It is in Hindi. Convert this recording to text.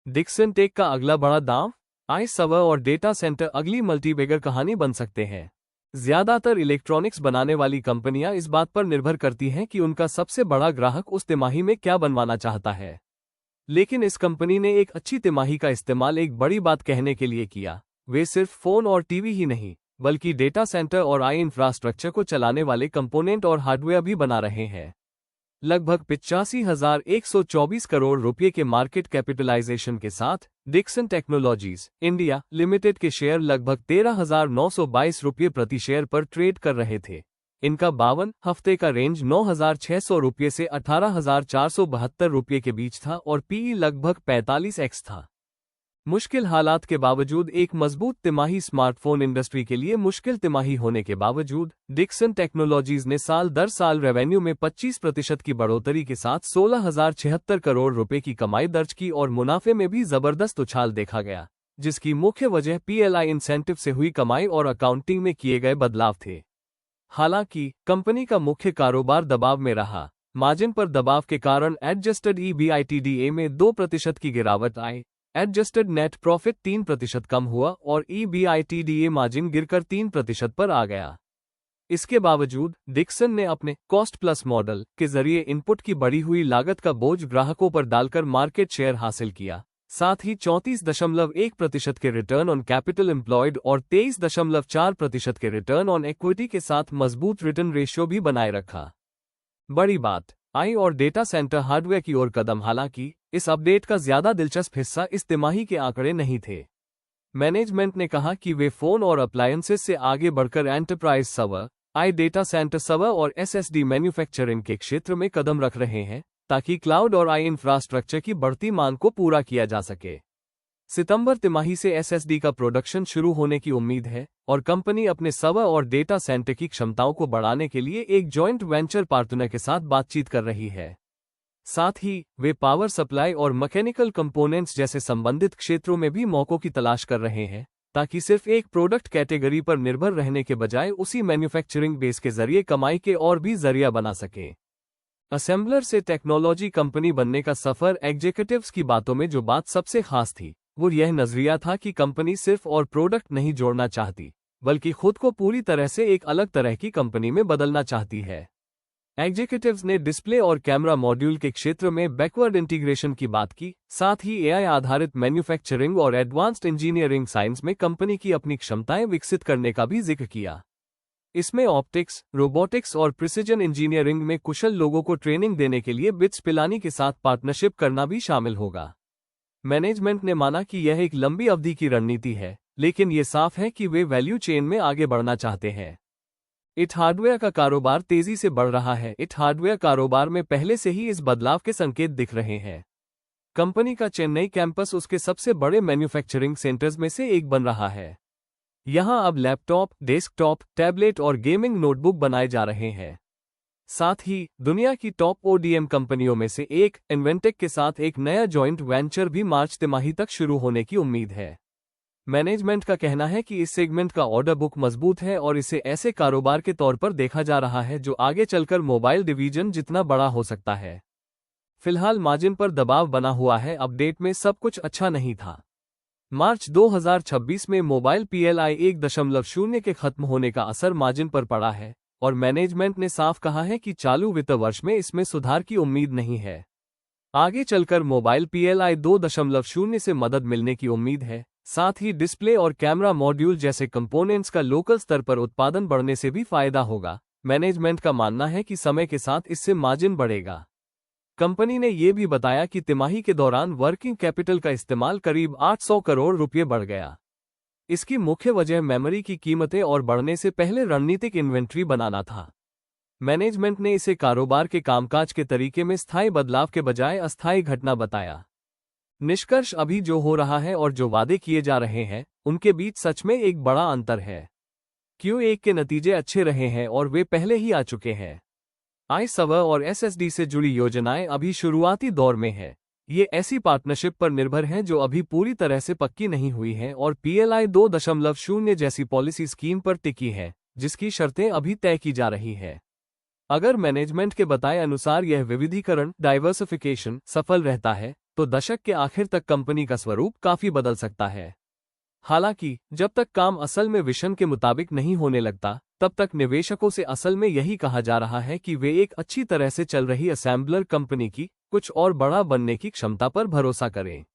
डिक्सन टेक का अगला बड़ा दांव, आई सर्वर और डेटा सेंटर अगली मल्टीबैगर कहानी बन सकते हैं। ज्यादातर इलेक्ट्रॉनिक्स बनाने वाली कंपनियां इस बात पर निर्भर करती हैं कि उनका सबसे बड़ा ग्राहक उस तिमाही में क्या बनवाना चाहता है। लेकिन इस कंपनी ने एक अच्छी तिमाही का इस्तेमाल एक बड़ी बात कहने के लिए किया। वे सिर्फ फोन और टीवी ही नहीं, बल्कि डेटा सेंटर और आई इंफ्रास्ट्रक्चर को चलाने वाले कंपोनेंट और हार्डवेयर भी बना रहे हैं। लगभग 85,124 करोड़ रुपए के मार्केट कैपिटलाइजेशन के साथ डिक्सन टेक्नोलॉजीज इंडिया लिमिटेड के शेयर लगभग 13,922 रुपये प्रति शेयर पर ट्रेड कर रहे थे। इनका 52 हफ्ते का रेंज 9,600 रुपये से 18,472 रुपये के बीच था और पीई लगभग 45x था। मुश्किल हालात के बावजूद, एक मजबूत तिमाही स्मार्टफोन इंडस्ट्री के लिए मुश्किल तिमाही होने के बावजूद, डिक्सन टेक्नोलॉजीज ने साल दर साल रेवेन्यू में 25% की बढ़ोतरी के साथ 16,076 करोड़ रुपए की कमाई दर्ज की और मुनाफे में भी जबरदस्त उछाल देखा गया, जिसकी मुख्य वजह पीएलआई इंसेंटिव से हुई कमाई और अकाउंटिंग में किए गए बदलाव थे। हालांकि कंपनी का मुख्य कारोबार दबाव में रहा। मार्जिन पर दबाव के कारण एडजस्टेड ईबीआईटीडीए में 2% की गिरावट आई। एडजस्टेड नेट प्रॉफिट 3% कम हुआ और ईबीआईटीडीए मार्जिन गिरकर 3% पर आ गया। इसके बावजूद डिक्सन ने अपने कॉस्ट प्लस मॉडल के जरिए इनपुट की बढ़ी हुई लागत का बोझ ग्राहकों पर डालकर मार्केट शेयर हासिल किया। साथ ही 34.1% के रिटर्न ऑन कैपिटल एम्प्लॉयड और 23.4% के रिटर्न ऑन इक्विटी के साथ मजबूत रिटर्न रेशियो भी बनाए रखा। बड़ी बात, आई और डेटा सेंटर हार्डवेयर की ओर कदम। हालांकि इस अपडेट का ज्यादा दिलचस्प हिस्सा इस तिमाही के आंकड़े नहीं थे। मैनेजमेंट ने कहा कि वे फोन और अप्लायंसेस से आगे बढ़कर एंटरप्राइज सर्वर, आई डेटा सेंटर सर्वर और एसएसडी मैन्युफैक्चरिंग के क्षेत्र में कदम रख रहे हैं, ताकि क्लाउड और आई इंफ्रास्ट्रक्चर की बढ़ती मांग को पूरा किया जा सके। सितंबर तिमाही से एसएसडी का प्रोडक्शन शुरू होने की उम्मीद है और कंपनी अपने सर्वर और डेटा सेंटर की क्षमताओं को बढ़ाने के लिए एक जॉइंट वेंचर पार्टनर के साथ बातचीत कर रही है। साथ ही वे पावर सप्लाई और मैकेनिकल कंपोनेंट्स जैसे संबंधित क्षेत्रों में भी मौकों की तलाश कर रहे हैं, ताकि सिर्फ एक प्रोडक्ट कैटेगरी पर निर्भर रहने के बजाय उसी मैन्युफैक्चरिंग बेस के जरिए कमाई के और भी जरिया बना सके। असेंबलर से टेक्नोलॉजी कंपनी बनने का सफर। एग्जीक्यूटिव्स की बातों में जो बात सबसे खास थी, वो यह नजरिया था कि कंपनी सिर्फ और प्रोडक्ट नहीं जोड़ना चाहती, बल्कि खुद को पूरी तरह से एक अलग तरह की कंपनी में बदलना चाहती है। एग्जीक्यूटिव्स ने डिस्प्ले और कैमरा मॉड्यूल के क्षेत्र में बैकवर्ड इंटीग्रेशन की बात की, साथ ही एआई आधारित मैन्युफैक्चरिंग और एडवांस्ड इंजीनियरिंग साइंस में कंपनी की अपनी क्षमताएं विकसित करने का भी जिक्र किया। इसमें ऑप्टिक्स, रोबोटिक्स और प्रिसिजन इंजीनियरिंग में कुशल लोगों को ट्रेनिंग देने के लिए बिट्स पिलानी के साथ पार्टनरशिप करना भी शामिल होगा। मैनेजमेंट ने माना कि यह एक लंबी अवधि की रणनीति है, लेकिन ये साफ है कि वे वैल्यू चेन में आगे बढ़ना चाहते हैं। इट हार्डवेयर का कारोबार तेजी से बढ़ रहा है। इट हार्डवेयर कारोबार में पहले से ही इस बदलाव के संकेत दिख रहे हैं। कंपनी का चेन्नई कैंपस उसके सबसे बड़े मैन्युफैक्चरिंग सेंटर्स में से एक बन रहा है। यहां अब लैपटॉप, डेस्कटॉप, टैबलेट और गेमिंग नोटबुक बनाए जा रहे हैं। साथ ही दुनिया की टॉप ओडीएम कंपनियों में से एक इन्वेंटेक के साथ एक नया जॉइंट वेंचर भी मार्च तिमाही तक शुरू होने की उम्मीद है। मैनेजमेंट का कहना है कि इस सेगमेंट का ऑर्डर बुक मजबूत है और इसे ऐसे कारोबार के तौर पर देखा जा रहा है जो आगे चलकर मोबाइल डिवीजन जितना बड़ा हो सकता है। फिलहाल मार्जिन पर दबाव बना हुआ है। अपडेट में सब कुछ अच्छा नहीं था। मार्च 2026 में मोबाइल पीएलआई 1.0 के खत्म होने का असर मार्जिन पर पड़ा है और मैनेजमेंट ने साफ कहा है कि चालू वित्त वर्ष में इसमें सुधार की उम्मीद नहीं है। आगे चलकर मोबाइल पीएलआई 2.0 से मदद मिलने की उम्मीद है। साथ ही डिस्प्ले और कैमरा मॉड्यूल जैसे कंपोनेंट्स का लोकल स्तर पर उत्पादन बढ़ने से भी फायदा होगा। मैनेजमेंट का मानना है कि समय के साथ इससे मार्जिन बढ़ेगा। कंपनी ने यह भी बताया कि तिमाही के दौरान वर्किंग कैपिटल का इस्तेमाल करीब 800 करोड़ रुपये बढ़ गया। इसकी मुख्य वजह मेमोरी की कीमतें और बढ़ने से पहले रणनीतिक इन्वेंट्री बनाना था। मैनेजमेंट ने इसे कारोबार के कामकाज के तरीके में स्थायी बदलाव के बजाय अस्थायी घटना बताया। निष्कर्ष, अभी जो हो रहा है और जो वादे किए जा रहे हैं, उनके बीच सच में एक बड़ा अंतर है। Q1 के नतीजे अच्छे रहे हैं और वे पहले ही आ चुके हैं। आई सर्वर और एसएसडी से जुड़ी योजनाएं अभी शुरुआती दौर में है। ये ऐसी पार्टनरशिप पर निर्भर हैं जो अभी पूरी तरह से पक्की नहीं हुई हैं और पीएलआई 2.0 जैसी पॉलिसी स्कीम पर टिकी है, जिसकी शर्तें अभी तय की जा रही है। अगर मैनेजमेंट के बताए अनुसार यह विविधीकरण डाइवर्सिफिकेशन सफल रहता है, तो दशक के आखिर तक कंपनी का स्वरूप काफी बदल सकता है। हालांकि जब तक काम असल में विजन के मुताबिक नहीं होने लगता, तब तक निवेशकों से असल में यही कहा जा रहा है कि वे एक अच्छी तरह से चल रही असेंबलर कंपनी की कुछ और बड़ा बनने की क्षमता पर भरोसा करें।